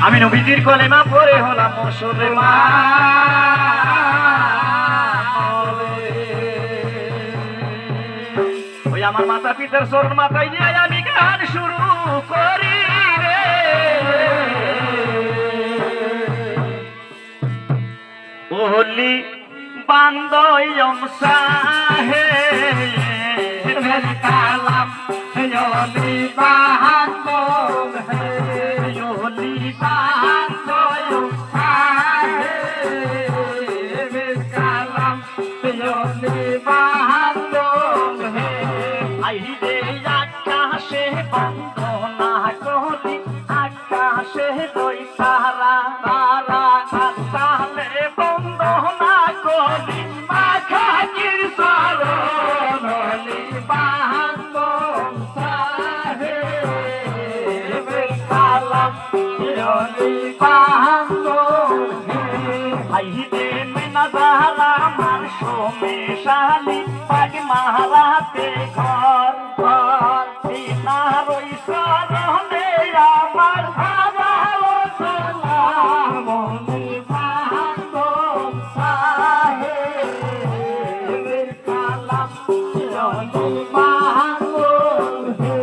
আমি নবীজির কলেমা পড়ে হলাম মুসলমান। ওই আমার মাতা পিতার চরণ মাথায় নিয়ে আমি গান শুরু করি রে। ওলি বান্দয়ম সাহে কালাম ওলি বান্দম হে ওলি বান্দয়ম সাহে কালাম ওলি বান্দম হে আইরে আকাশে বন্দনা করি আকাশে দই তারা তারা তালে বন্দনা করি মাখাজির চরণ ওলি বান্দম সাহে কালাম ওলি বান্দম হে আইরে মিনা জাহারা মার সোমেশালি পাগ মারাতে ঘর ঘর বিনার ওই চরণে আমার হাজারো সালাম ওলি বান্দম সাহে কালাম ওলি বান্দম হে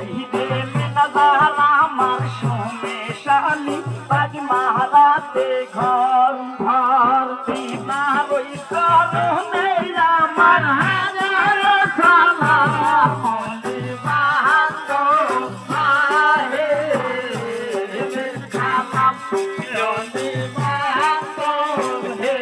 আইরে মিনা জাহারা মার সোমেশালি পাগ মারাতে ঘর ঘর বিনার ওই চরণে আমার হাজারো সালাম ওলি বান্দম সাহে কালাম ওলি বান্দম হে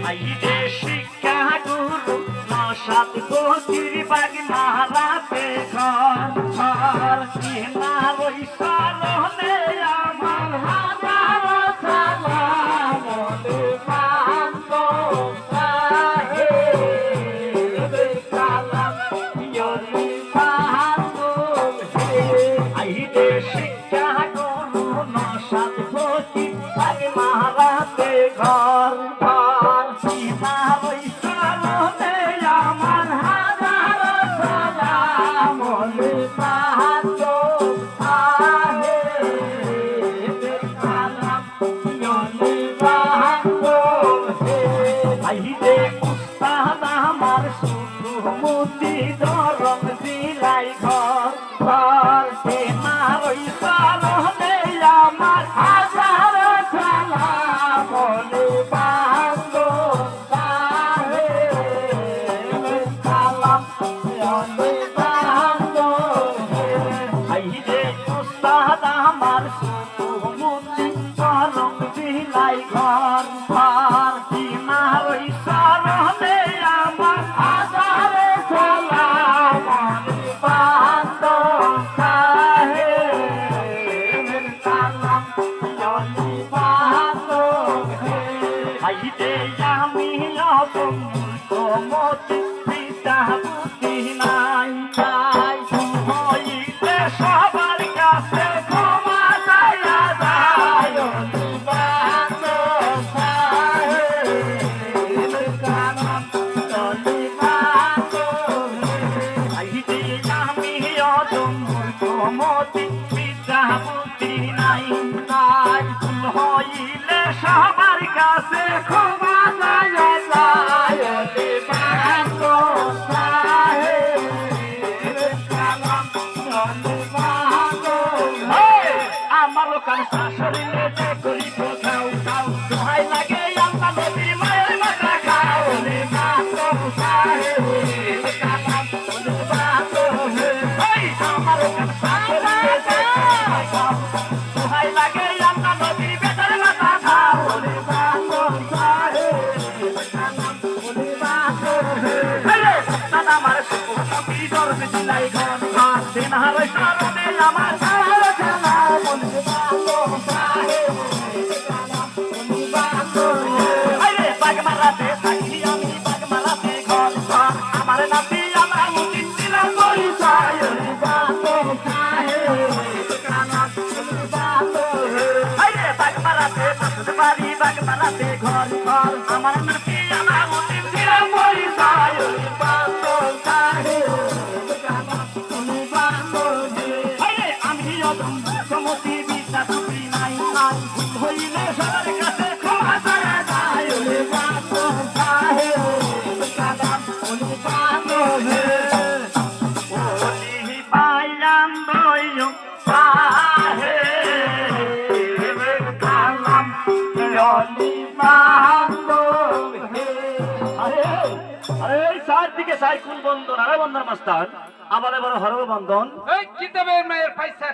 আইরে শিক্ষা গুরু নসাদ গতির বাগ মারাতে ঘর ঘর বিনার ওই চরণে আমার হাজারো সালাম ওলি বান্দম সাহে কালাম ওলি বান্দম হে আইরে শিক্ষা গুরু নসাদ গতির বাগ মারাতে ঘর ঘর বিনার ওই চরণে আমার হাজারো সালাম ওলি বান্দম সাহে কালাম ওলি বান্দম হে আইরে উস্তাদ আমার সুমতি ধরম দিলাই ঘর ঘর বিনার ওই চরণে আমার হাজারো সালাম ওলি বান্দম সাহে কালাম ওলি বান্দম হে আইরে উস্তাদ আমার সুমতি ধরম দিলাই ঘর ঘর বিনার ওই চরণে আমার হাজারো সালাম ওলি বান্দম সাহে কালাম ওলি বান্দম হে আইরে আমি অবমতি পিতা বুদ্ধি নাই তাই হইতে সবার কাছে ক্ষমা চাইয়া যায় ওলি বান্দম সাহে কালাম ওলি বান্দম হে আইরে আমি অবমতি পিতা বুদ্ধি নাই তাই হইলে সবার কাছে ক্ষমা চাইয়া যায় ওলি বান্দম সাহে কালাম ওলি বান্দম হে আমার লোকাল শাশুড়িলে যে করিব খাও খাও দোহাই লাগে আল্লাহ নবীর মায়ের মাথা খাও ওলি বান্দম সাহে কালাম ওলি বান্দম হে আমার লোকাল শাশুড়িলে যে করিব খাও দোহাই লাগে আল্লাহ নবীর বেটার মাথা খাও ওলি বান্দম সাহে কালাম ওলি বান্দম হে দাদা আমার সুমতি ধরম দিলাই ঘর ঘর বিনার ওই চরণে আমার হাজারো সালাম ওলি বান্দম সাহে কালাম ওলি বান্দম হে আইরে বাগ মারাতে থাকি আমি বাগ মারাতে ঘর ঘর আমার নাতি আমার মুতি দিলাম পরিচয় ওলি বান্দম সাহে কালাম ওলি বান্দম হে আইরে বাগ মারাতে থাকতে পারি বাগ মারাতে ঘর ঘর আমার নাতি আমার মুতি দিলাম পরিচয় ওলি বান্দম সাহে কালাম ওলি বান্দম হে আইরে আমি মতি বিদ্যা তুমি নাই নাই ভুল হইলে সবার কাছে ক্ষমা চাওয়া যায় ওরে বাতো সাহেব কালাম ওরে বাতো হে ওলি পাইলাম দইও সাহেব কালাম ওলি বাতো হে আরে আরে সার দিকে সাই কোন বন্ধন আরে বন্ধন মাস্টার আবার এবার হরব বন্ধন এই কিতাবের মায়ের পয়সা